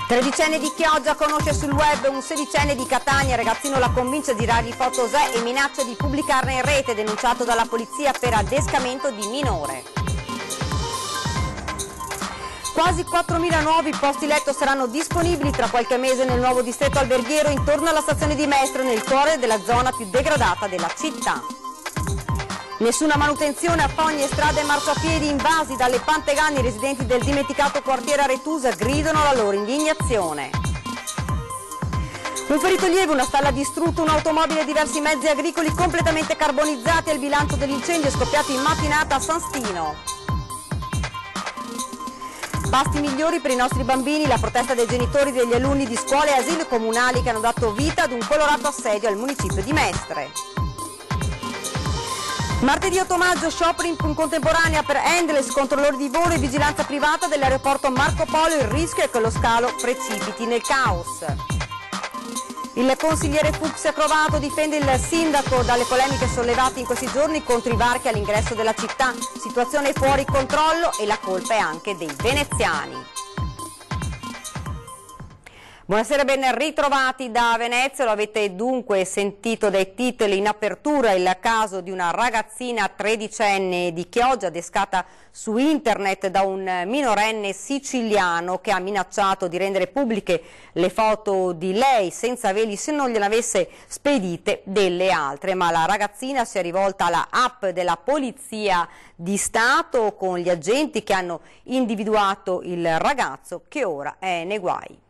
Tredicenne di Chioggia conosce sul web un sedicenne di Catania, il ragazzino la convince a girargli foto osè e minaccia di pubblicarne in rete, denunciato dalla polizia per adescamento di minore. Quasi 4.000 nuovi posti letto saranno disponibili tra qualche mese nel nuovo distretto alberghiero intorno alla stazione di Mestre, nel cuore della zona più degradata della città. Nessuna manutenzione a fogni e strade e marciapiedi invasi dalle pantegane. I residenti del dimenticato quartiere Aretusa gridano la loro indignazione. Un ferito lieve, una stalla distrutta, un'automobile e diversi mezzi agricoli completamente carbonizzati. È il bilancio dell'incendio scoppiato in mattinata a San Stino. Pasti migliori per i nostri bambini, la protesta dei genitori degli alunni di scuole e asili comunali che hanno dato vita ad un colorato assedio al municipio di Mestre. Martedì 8 maggio, shopping in contemporanea per Endless, controllori di volo e vigilanza privata dell'aeroporto Marco Polo. Il rischio è che lo scalo precipiti nel caos. Il consigliere Fuchs Crovato difende il sindaco dalle polemiche sollevate in questi giorni contro i varchi all'ingresso della città. Situazione fuori controllo e la colpa è anche dei veneziani. Buonasera, ben ritrovati da Venezia. Lo avete dunque sentito dai titoli in apertura, il caso di una ragazzina tredicenne di Chioggia adescata su internet da un minorenne siciliano che ha minacciato di rendere pubbliche le foto di lei senza veli se non gliene avesse spedite delle altre. Ma la ragazzina si è rivolta alla app della Polizia di Stato con gli agenti che hanno individuato il ragazzo che ora è nei guai.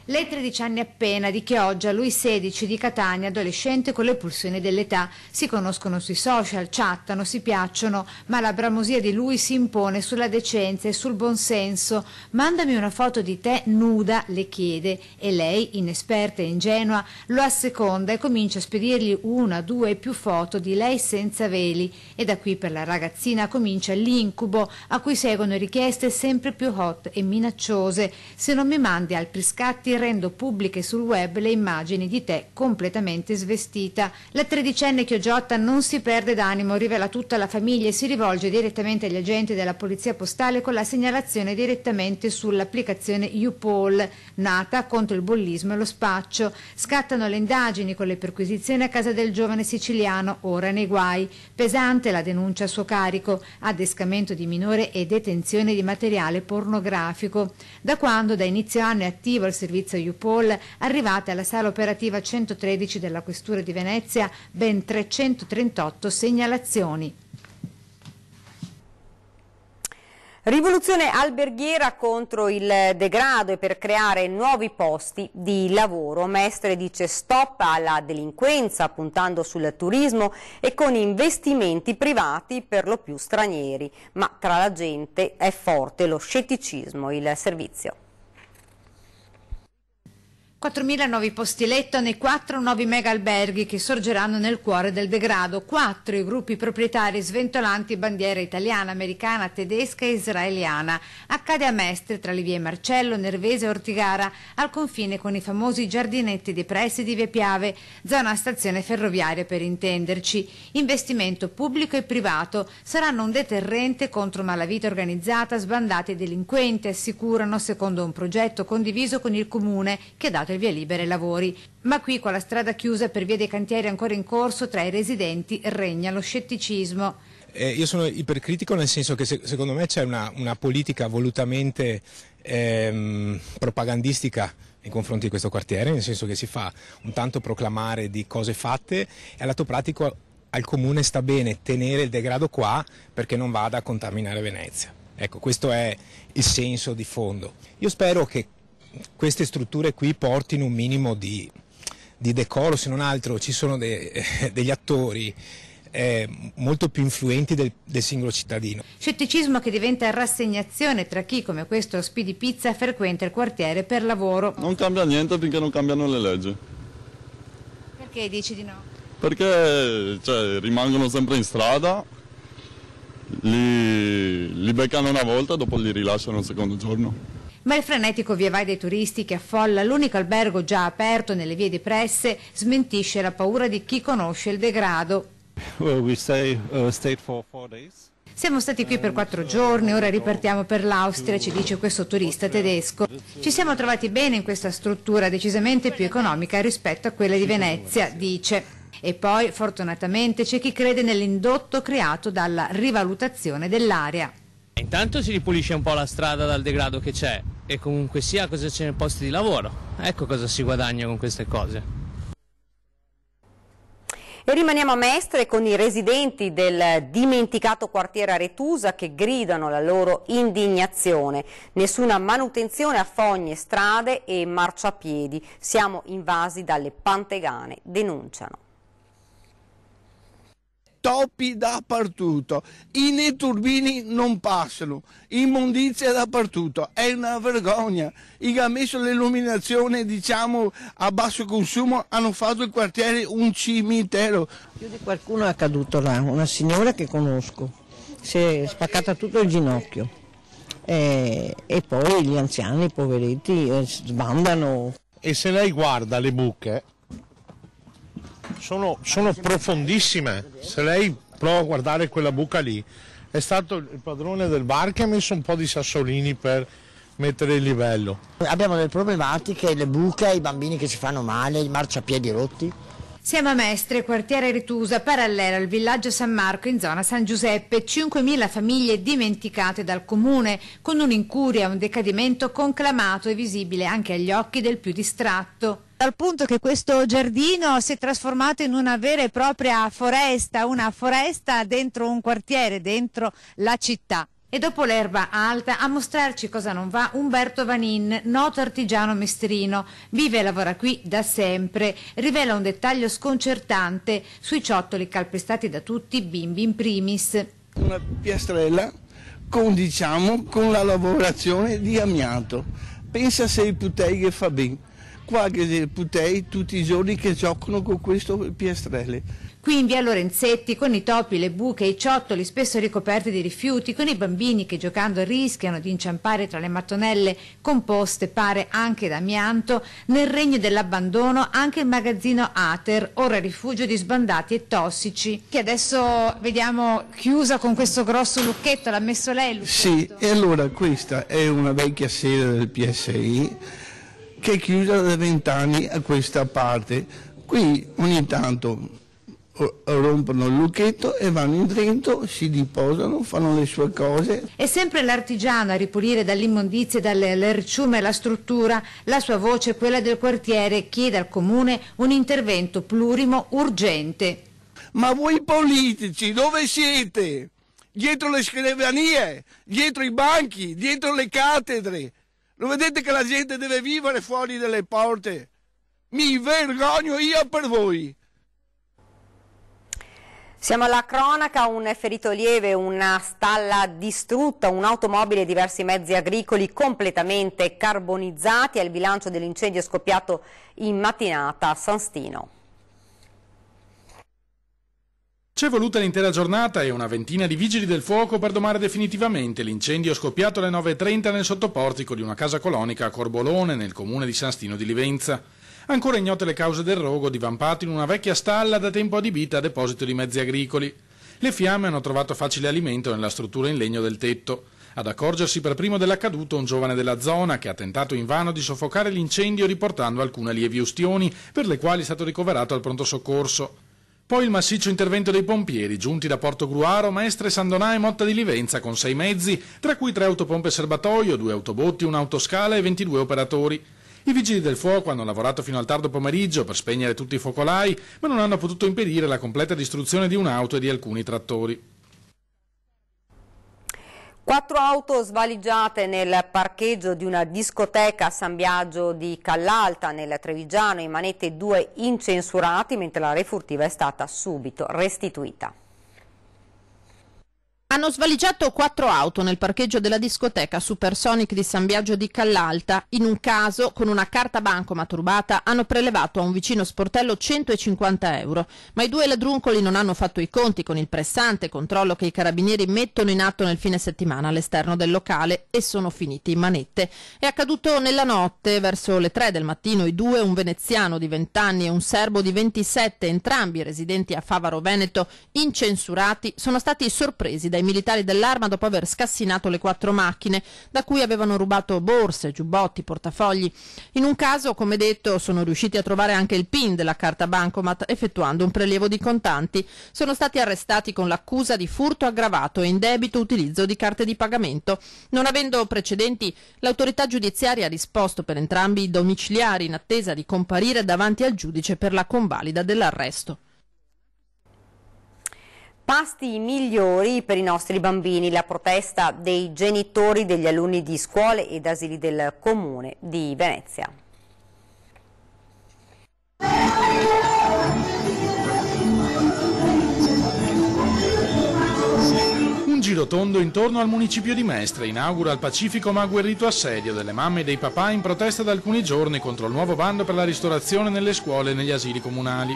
Lei 13 anni appena, di Chioggia, lui 16, di Catania, adolescente con le pulsioni dell'età. Si conoscono sui social, chattano, si piacciono, ma la bramosia di lui si impone sulla decenza e sul buonsenso. Mandami una foto di te nuda, le chiede, e lei, inesperta e ingenua, lo asseconda e comincia a spedirgli una, due e più foto di lei senza veli. E da qui per la ragazzina comincia l'incubo a cui seguono richieste sempre più hot e minacciose. Se non mi mandi altri scatti rendo pubbliche sul web le immagini di te completamente svestita. La tredicenne Chiogiotta non si perde d'animo, rivela tutta alla famiglia e si rivolge direttamente agli agenti della polizia postale con la segnalazione direttamente sull'applicazione YouPol, nata contro il bullismo e lo spaccio. Scattano le indagini con le perquisizioni a casa del giovane siciliano, ora nei guai. Pesante la denuncia a suo carico, adescamento di minore e detenzione di materiale pornografico. Da quando da inizio anno è attivo il servizio YouPol, arrivate alla sala operativa 113 della Questura di Venezia ben 338 segnalazioni. Rivoluzione alberghiera contro il degrado e per creare nuovi posti di lavoro. Mestre dice stop alla delinquenza puntando sul turismo e con investimenti privati per lo più stranieri, ma tra la gente è forte lo scetticismo. Il servizio. 4.000 nuovi posti letto nei 4 nuovi mega alberghi che sorgeranno nel cuore del degrado. 4 i gruppi proprietari sventolanti bandiera italiana, americana, tedesca e israeliana. Accade a Mestre, tra le vie Marcello, Nervese e Ortigara, al confine con i famosi giardinetti dei pressi di Via Piave, zona stazione ferroviaria per intenderci. Investimento pubblico e privato saranno un deterrente contro malavita organizzata, sbandati e delinquenti, assicurano, secondo un progetto condiviso con il comune che ha dato il via libera ai lavori. Ma qui, con la strada chiusa per via dei cantieri ancora in corso, tra i residenti regna lo scetticismo. Io sono ipercritico nel senso che secondo me c'è una politica volutamente propagandistica nei confronti di questo quartiere, nel senso che si fa un tanto proclamare di cose fatte e all'atto pratico al comune sta bene tenere il degrado qua perché non vada a contaminare Venezia. Ecco, questo è il senso di fondo. Io spero che queste strutture qui portino un minimo di decoro, se non altro ci sono degli attori molto più influenti del singolo cittadino. Scetticismo che diventa rassegnazione tra chi, come questo Speedy Pizza, frequenta il quartiere per lavoro. Non cambia niente finché non cambiano le leggi. Perché dici di no? Perché rimangono sempre in strada, li beccano una volta, dopo li rilasciano il secondo giorno. Ma il frenetico via vai dei turisti che affolla l'unico albergo già aperto nelle vie di Presse smentisce la paura di chi conosce il degrado. We stayed for 4 days. Siamo stati qui per 4 giorni, ora ripartiamo per l'Austria, ci dice questo turista tedesco. Ci siamo trovati bene in questa struttura decisamente più economica rispetto a quella di Venezia, dice. E poi, fortunatamente, c'è chi crede nell'indotto creato dalla rivalutazione dell'area. Intanto si ripulisce un po' la strada dal degrado che c'è e comunque sia cosa c'è nei posti di lavoro. Ecco cosa si guadagna con queste cose. E rimaniamo a Mestre con i residenti del dimenticato quartiere Aretusa che gridano la loro indignazione. Nessuna manutenzione a fogne, strade e marciapiedi. Siamo invasi dalle pantegane, denunciano. Topi dappertutto, i netturbini non passano, immondizia dappertutto, è una vergogna. I che hanno messo l'illuminazione, diciamo, a basso consumo hanno fatto il quartiere un cimitero. Più di qualcuno è caduto là, una signora che conosco, si è spaccata tutto il ginocchio e poi gli anziani, i poveretti, sbandano. E se lei guarda le buche, sono profondissime. Se lei prova a guardare quella buca lì, è stato il padrone del bar che ha messo un po' di sassolini per mettere il livello. Abbiamo delle problematiche, le buche, i bambini che si fanno male, i marciapiedi rotti. Siamo a Mestre, quartiere Aretusa, parallelo al villaggio San Marco in zona San Giuseppe. 5.000 famiglie dimenticate dal comune, con un'incuria, un decadimento conclamato e visibile anche agli occhi del più distratto. Al punto che questo giardino si è trasformato in una vera e propria foresta, una foresta dentro un quartiere, dentro la città. E dopo l'erba alta, a mostrarci cosa non va, Umberto Vanin, noto artigiano mestrino, vive e lavora qui da sempre, rivela un dettaglio sconcertante sui ciottoli calpestati da tutti, bimbi in primis. Una piastrella con la lavorazione di amianto. Pensa se i putei che fa bene. Qua che putei tutti i giorni che giocano con questo piastrelle. Qui in via Lorenzetti, con i topi, le buche e i ciottoli spesso ricoperti di rifiuti, con i bambini che giocando rischiano di inciampare tra le mattonelle composte, pare anche d'amianto, nel regno dell'abbandono anche il magazzino Ater, ora rifugio di sbandati e tossici, che adesso vediamo chiusa con questo grosso lucchetto, l'ha messo lei il lucchetto? Sì, e allora questa è una vecchia sede del PSI che è chiusa da 20 anni a questa parte. Qui ogni tanto rompono il lucchetto e vanno in dentro, si riposano, fanno le sue cose. È sempre l'artigiano a ripulire dall'immondizia e dalle lerciume la struttura. La sua voce, quella del quartiere, chiede al comune un intervento plurimo urgente. Ma voi politici dove siete? Dietro le scrivanie, dietro i banchi, dietro le cattedre. Non vedete che la gente deve vivere fuori dalle porte? Mi vergogno io per voi. Siamo alla cronaca, un ferito lieve, una stalla distrutta, un'automobile e diversi mezzi agricoli completamente carbonizzati. È il bilancio dell'incendio scoppiato in mattinata a San Stino. C'è voluta l'intera giornata e una ventina di vigili del fuoco per domare definitivamente l'incendio scoppiato alle 9:30 nel sottoportico di una casa colonica a Corbolone, nel comune di San Stino di Livenza. Ancora ignote le cause del rogo, divampato in una vecchia stalla da tempo adibita a deposito di mezzi agricoli. Le fiamme hanno trovato facile alimento nella struttura in legno del tetto. Ad accorgersi per primo dell'accaduto un giovane della zona che ha tentato invano di soffocare l'incendio riportando alcune lievi ustioni, per le quali è stato ricoverato al pronto soccorso. Poi il massiccio intervento dei pompieri, giunti da Porto Gruaro, Mestre, San Donà e Motta di Livenza, con 6 mezzi, tra cui 3 autopompe serbatoio, 2 autobotti, un'autoscala e 22 operatori. I vigili del fuoco hanno lavorato fino al tardo pomeriggio per spegnere tutti i focolai, ma non hanno potuto impedire la completa distruzione di un'auto e di alcuni trattori. 4 auto svaligiate nel parcheggio di una discoteca a San Biagio di Callalta, nel Trevigiano, in manette 2 incensurati, mentre la refurtiva è stata subito restituita. Hanno svaligiato 4 auto nel parcheggio della discoteca Supersonic di San Biagio di Callalta. In un caso, con una carta bancomat rubata, hanno prelevato a un vicino sportello 150 euro. Ma i 2 ladruncoli non hanno fatto i conti con il pressante controllo che i carabinieri mettono in atto nel fine settimana all'esterno del locale e sono finiti in manette. È accaduto nella notte, verso le 3 del mattino, i 2, un veneziano di 20 anni e un serbo di 27, entrambi residenti a Favaro Veneto, incensurati, sono stati sorpresi dai ai militari dell'Arma dopo aver scassinato le 4 macchine, da cui avevano rubato borse, giubbotti, portafogli. In un caso, come detto, sono riusciti a trovare anche il PIN della carta bancomat effettuando un prelievo di contanti. Sono stati arrestati con l'accusa di furto aggravato e indebito utilizzo di carte di pagamento. Non avendo precedenti, l'autorità giudiziaria ha disposto per entrambi i domiciliari in attesa di comparire davanti al giudice per la convalida dell'arresto. Pasti migliori per i nostri bambini, la protesta dei genitori degli alunni di scuole ed asili del Comune di Venezia. Un girotondo intorno al municipio di Mestre inaugura il pacifico ma agguerrito assedio delle mamme e dei papà in protesta da alcuni giorni contro il nuovo bando per la ristorazione nelle scuole e negli asili comunali.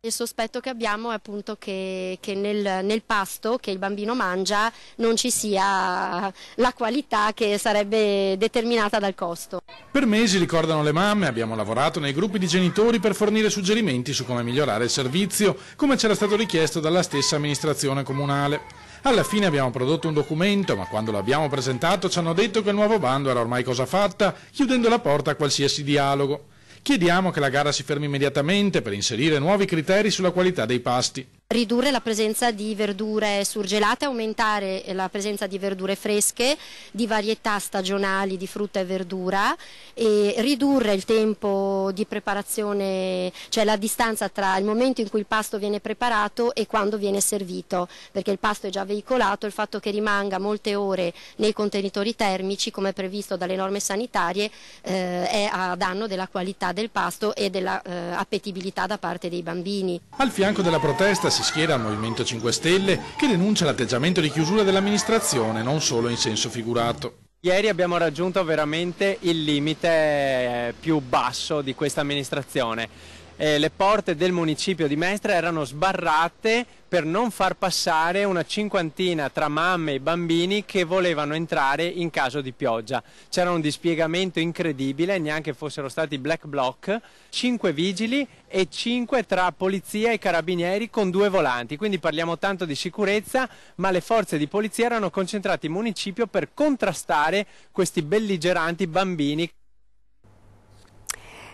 Il sospetto che abbiamo è appunto che nel pasto che il bambino mangia non ci sia la qualità che sarebbe determinata dal costo. Per mesi, ricordano le mamme, abbiamo lavorato nei gruppi di genitori per fornire suggerimenti su come migliorare il servizio, come c'era stato richiesto dalla stessa amministrazione comunale. Alla fine abbiamo prodotto un documento, ma quando lo abbiamo presentato ci hanno detto che il nuovo bando era ormai cosa fatta, chiudendo la porta a qualsiasi dialogo. Chiediamo che la gara si fermi immediatamente per inserire nuovi criteri sulla qualità dei pasti. Ridurre la presenza di verdure surgelate, aumentare la presenza di verdure fresche, di varietà stagionali di frutta e verdura e ridurre il tempo di preparazione, cioè la distanza tra il momento in cui il pasto viene preparato e quando viene servito, perché il pasto è già veicolato, il fatto che rimanga molte ore nei contenitori termici come previsto dalle norme sanitarie è a danno della qualità del pasto e della appetibilità da parte dei bambini. Al fianco della protesta si schiera il Movimento 5 Stelle che denuncia l'atteggiamento di chiusura dell'amministrazione, non solo in senso figurato. Ieri abbiamo raggiunto veramente il limite più basso di questa amministrazione. Le porte del municipio di Mestre erano sbarrate per non far passare una cinquantina tra mamme e bambini che volevano entrare in caso di pioggia. C'era un dispiegamento incredibile, neanche fossero stati black bloc, 5 vigili e 5 tra polizia e carabinieri con 2 volanti. Quindi parliamo tanto di sicurezza, ma le forze di polizia erano concentrate in municipio per contrastare questi belligeranti bambini.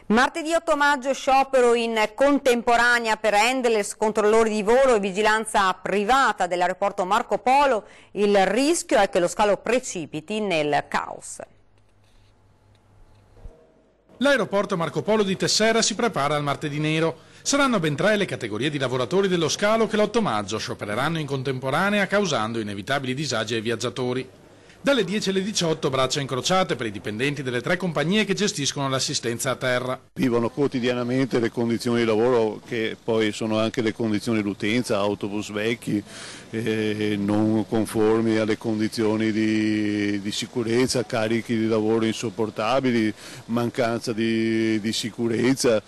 Martedì 8 maggio sciopero in contemporanea per handlers, controllori di volo e vigilanza privata dell'aeroporto Marco Polo. Il rischio è che lo scalo precipiti nel caos. L'aeroporto Marco Polo di Tessera si prepara al martedì nero. Saranno ben 3 le categorie di lavoratori dello scalo che l'8 maggio sciopereranno in contemporanea causando inevitabili disagi ai viaggiatori. Dalle 10 alle 18 braccia incrociate per i dipendenti delle 3 compagnie che gestiscono l'assistenza a terra. Vivono quotidianamente le condizioni di lavoro che poi sono anche le condizioni d'utenza, autobus vecchi, non conformi alle condizioni di sicurezza, carichi di lavoro insopportabili, mancanza di sicurezza,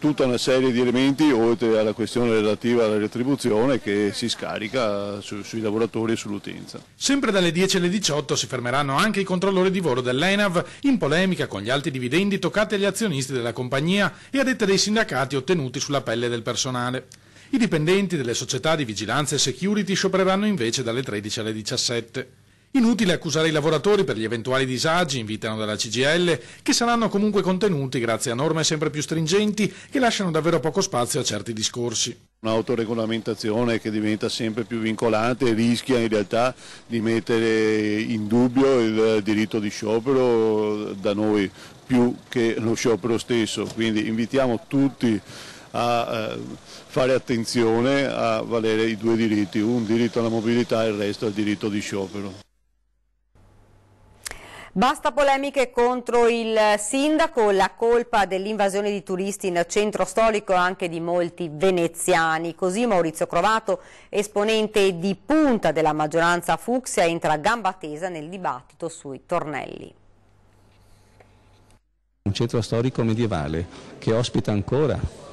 tutta una serie di elementi oltre alla questione relativa alla retribuzione che si scarica sui lavoratori e sull'utenza. Sempre dalle 10 alle 18 si fermeranno anche i controllori di volo dell'ENAV in polemica con gli alti dividendi toccati agli azionisti della compagnia e a detta dei sindacati ottenuti sulla pelle del personale. I dipendenti delle società di vigilanza e security sciopereranno invece dalle 13 alle 17. Inutile accusare i lavoratori per gli eventuali disagi, invitano dalla CGIL, che saranno comunque contenuti grazie a norme sempre più stringenti che lasciano davvero poco spazio a certi discorsi. Un'autoregolamentazione che diventa sempre più vincolante rischia in realtà di mettere in dubbio il diritto di sciopero da noi più che lo sciopero stesso, quindi invitiamo tutti a fare attenzione a valere i 2 diritti, un diritto alla mobilità e il resto al diritto di sciopero. Basta polemiche contro il sindaco, la colpa dell'invasione di turisti in centro storico anche di molti veneziani. Così Maurizio Crovato, esponente di punta della maggioranza fucsia, entra a gamba tesa nel dibattito sui tornelli. Un centro storico medievale che ospita ancora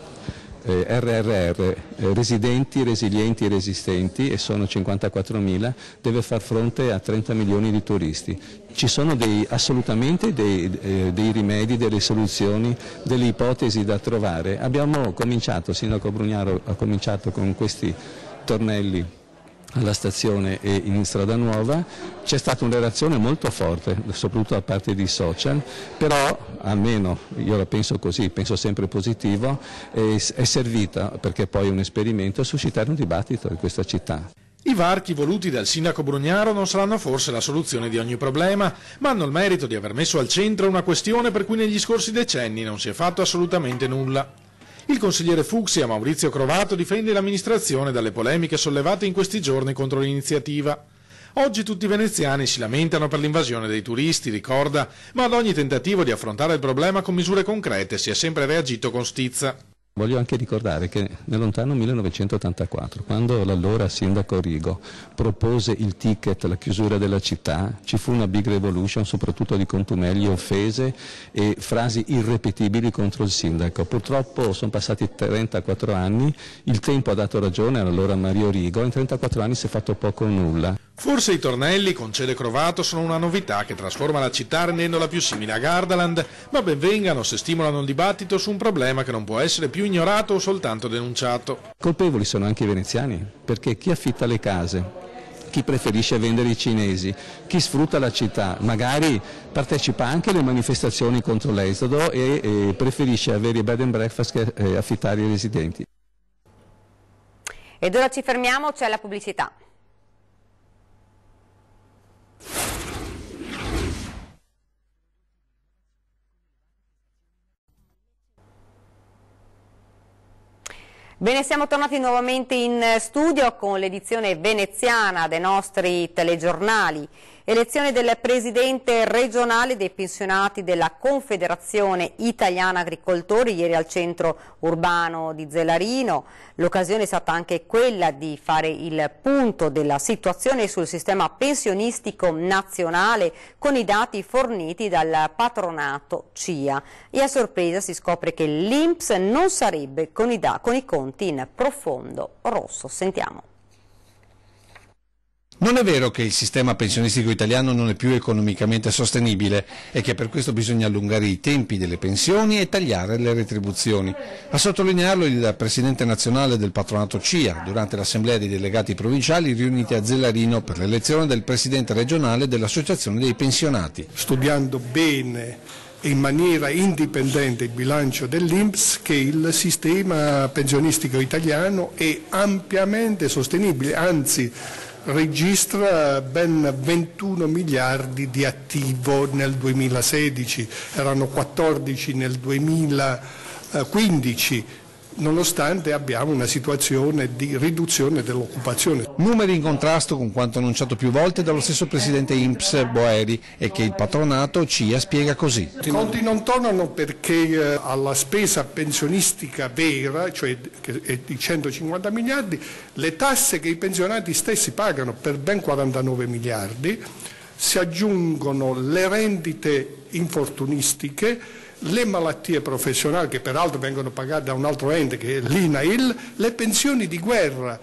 RRR, residenti, resilienti e resistenti, e sono 54.000, deve far fronte a 30 milioni di turisti. Ci sono assolutamente dei rimedi, delle soluzioni, delle ipotesi da trovare. Abbiamo cominciato, il sindaco Brugnaro ha cominciato con questi tornelli alla stazione e in Strada Nuova, c'è stata una reazione molto forte, soprattutto da parte di social, però almeno io la penso così, penso sempre positivo, è servita, perché poi è un esperimento, a suscitare un dibattito in questa città. I varchi voluti dal sindaco Brugnaro non saranno forse la soluzione di ogni problema, ma hanno il merito di aver messo al centro una questione per cui negli scorsi decenni non si è fatto assolutamente nulla. Il consigliere Fucsia, Maurizio Crovato, difende l'amministrazione dalle polemiche sollevate in questi giorni contro l'iniziativa. Oggi tutti i veneziani si lamentano per l'invasione dei turisti, ricorda, ma ad ogni tentativo di affrontare il problema con misure concrete si è sempre reagito con stizza. Voglio anche ricordare che nel lontano 1984, quando l'allora sindaco Rigo propose il ticket, la chiusura della città, ci fu una big revolution, soprattutto di contumegli, offese e frasi irripetibili contro il sindaco. Purtroppo sono passati 34 anni, il tempo ha dato ragione all'allora Mario Rigo, in 34 anni si è fatto poco o nulla. Forse i tornelli, concede Crovato, sono una novità che trasforma la città rendendola più simile a Gardaland, ma ben vengano se stimolano il dibattito su un problema che non può essere più ignorato o soltanto denunciato. Colpevoli sono anche i veneziani, perché chi affitta le case, chi preferisce vendere i cinesi, chi sfrutta la città, magari partecipa anche alle manifestazioni contro l'esodo e preferisce avere i bed and breakfast che affittare i residenti. Ed ora ci fermiamo, c'è la pubblicità. Bene, siamo tornati nuovamente in studio con l'edizione veneziana dei nostri telegiornali. Elezione del presidente regionale dei pensionati della Confederazione Italiana Agricoltori, ieri al centro urbano di Zelarino. L'occasione è stata anche quella di fare il punto della situazione sul sistema pensionistico nazionale con i dati forniti dal patronato CIA. E a sorpresa si scopre che l'INPS non sarebbe con i conti in profondo rosso. Sentiamo. Non è vero che il sistema pensionistico italiano non è più economicamente sostenibile e che per questo bisogna allungare i tempi delle pensioni e tagliare le retribuzioni. A sottolinearlo il presidente nazionale del patronato CIA durante l'assemblea dei delegati provinciali riuniti a Zelarino per l'elezione del presidente regionale dell'Associazione dei pensionati. Studiando bene e in maniera indipendente il bilancio dell'INPS, che il sistema pensionistico italiano è ampiamente sostenibile, anzi registra ben 21 miliardi di attivo nel 2016, erano 14 nel 2015, nonostante abbiamo una situazione di riduzione dell'occupazione. Numeri in contrasto con quanto annunciato più volte dallo stesso presidente INPS Boeri e che il patronato CIA spiega così. I conti non tornano perché alla spesa pensionistica vera, cioè che è di 150 miliardi, le tasse che i pensionati stessi pagano per ben 49 miliardi, si aggiungono le rendite infortunistiche, le malattie professionali che peraltro vengono pagate da un altro ente che è l'INAIL, le pensioni di guerra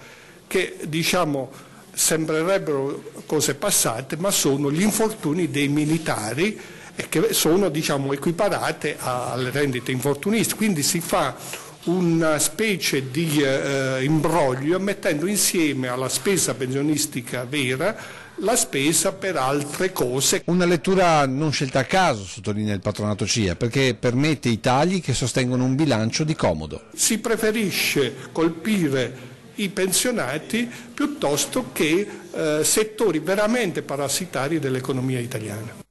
che diciamo sembrerebbero cose passate ma sono gli infortuni dei militari e che sono diciamo equiparate alle rendite infortunistiche, quindi si fa una specie di imbroglio mettendo insieme alla spesa pensionistica vera la spesa per altre cose. Una lettura non scelta a caso, sottolinea il patronato CIA, perché permette i tagli che sostengono un bilancio di comodo. Si preferisce colpire i pensionati piuttosto che settori veramente parassitari dell'economia italiana.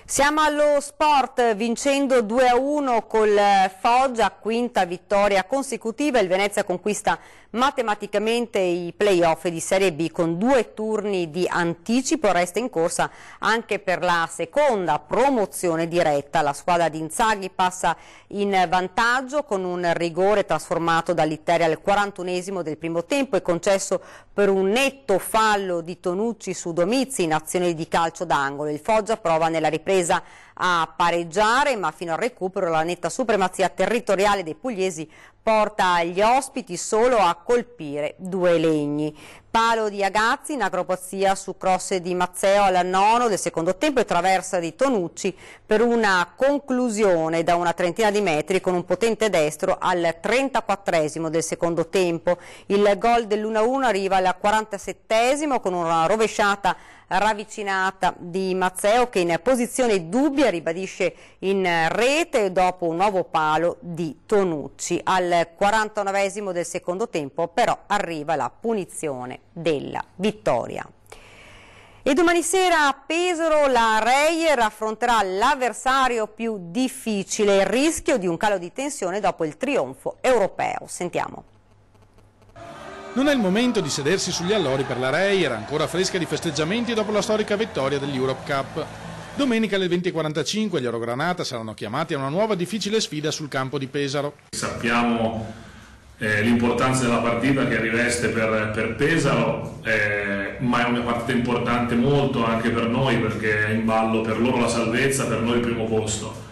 Siamo allo sport, vincendo 2-1 col Foggia, quinta vittoria consecutiva. Il Venezia conquista matematicamente i play-off di Serie B con 2 turni di anticipo. Resta in corsa anche per la seconda promozione diretta. La squadra di Inzaghi passa in vantaggio con un rigore trasformato da Litteria al 41esimo del primo tempo e concesso per un netto fallo di Tonucci su Domizzi in azione di calcio d'angolo. Il Foggia prova nella ripresa a pareggiare, ma fino al recupero la netta supremazia territoriale dei pugliesi porta gli ospiti solo a colpire 2 legni. Palo di Agazzi in acrobazia su cross di Mazzeo al nono del secondo tempo e traversa di Tonucci per una conclusione da una trentina di metri con un potente destro al 34esimo del secondo tempo. Il gol dell'1-1 arriva al 47esimo con una rovesciata ravvicinata di Mazzeo che in posizione dubbia ribadisce in rete dopo un nuovo palo di Tonucci. Al 49esimo del secondo tempo però arriva la punizione della vittoria. E domani sera a Pesaro la Reyer affronterà l'avversario più difficile, il rischio di un calo di tensione dopo il trionfo europeo. Sentiamo. Non è il momento di sedersi sugli allori per la Reyer, ancora fresca di festeggiamenti dopo la storica vittoria dell'Europe Cup. Domenica alle 20:45 gli Orogranata saranno chiamati a una nuova difficile sfida sul campo di Pesaro. Sappiamo l'importanza della partita che riveste per Pesaro, ma è una partita importante molto anche per noi perché è in ballo per loro la salvezza, per noi il primo posto.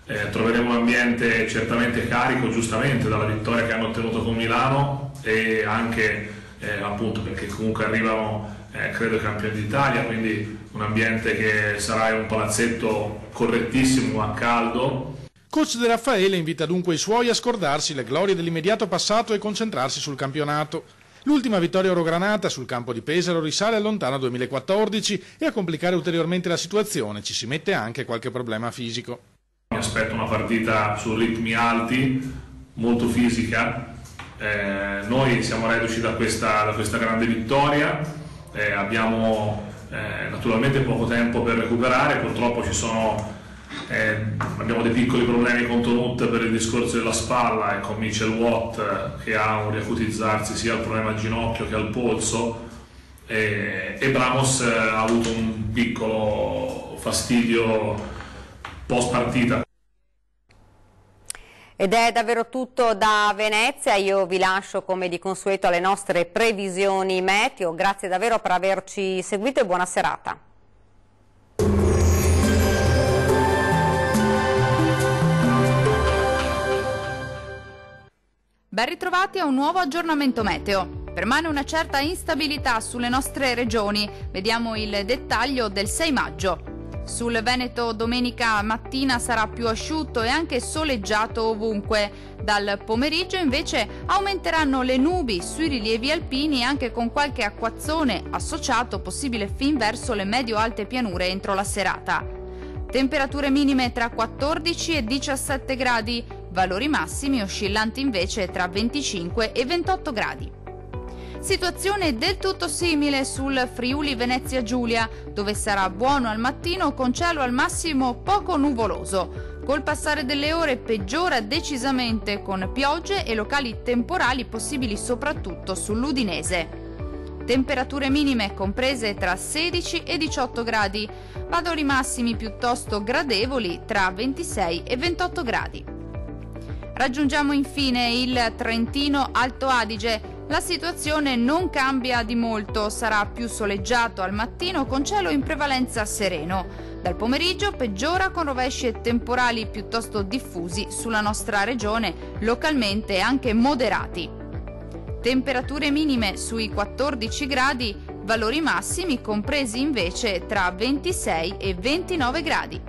Troveremo un ambiente certamente carico, giustamente, dalla vittoria che hanno ottenuto con Milano e anche appunto perché comunque arrivano credo i campioni d'Italia, quindi un ambiente che sarà in un palazzetto correttissimo ma caldo. Coach De Raffaele invita dunque i suoi a scordarsi le glorie dell'immediato passato e concentrarsi sul campionato. L'ultima vittoria orogranata sul campo di Pesaro risale al lontano 2014 e a complicare ulteriormente la situazione ci si mette anche qualche problema fisico. Mi aspetto una partita su ritmi alti, molto fisica. Noi siamo reduci da questa grande vittoria, abbiamo naturalmente poco tempo per recuperare, purtroppo abbiamo dei piccoli problemi con Tonut per il discorso della spalla e con Mitchell Watt che ha un riacutizzarsi sia al problema al ginocchio che al polso e Bramos ha avuto un piccolo fastidio post partita. Ed è davvero tutto da Venezia, io vi lascio come di consueto alle nostre previsioni meteo, grazie davvero per averci seguito e buona serata. Ben ritrovati a un nuovo aggiornamento meteo. Permane una certa instabilità sulle nostre regioni, vediamo il dettaglio del 6 maggio. Sul Veneto domenica mattina sarà più asciutto e anche soleggiato ovunque. Dal pomeriggio invece aumenteranno le nubi sui rilievi alpini e anche con qualche acquazzone associato possibile fin verso le medio-alte pianure entro la serata. Temperature minime tra 14 e 17 gradi, valori massimi oscillanti invece tra 25 e 28 gradi. Situazione del tutto simile sul Friuli Venezia Giulia, dove sarà buono al mattino con cielo al massimo poco nuvoloso. Col passare delle ore peggiora decisamente con piogge e locali temporali possibili soprattutto sull'Udinese. Temperature minime comprese tra 16 e 18 gradi, valori massimi piuttosto gradevoli tra 26 e 28 gradi. Raggiungiamo infine il Trentino Alto Adige. La situazione non cambia di molto, sarà più soleggiato al mattino con cielo in prevalenza sereno. Dal pomeriggio peggiora con rovesci e temporali piuttosto diffusi sulla nostra regione, localmente anche moderati. Temperature minime sui 14 gradi, valori massimi compresi invece tra 26 e 29 gradi.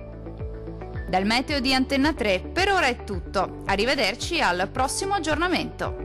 Dal meteo di Antenna 3 per ora è tutto, arrivederci al prossimo aggiornamento.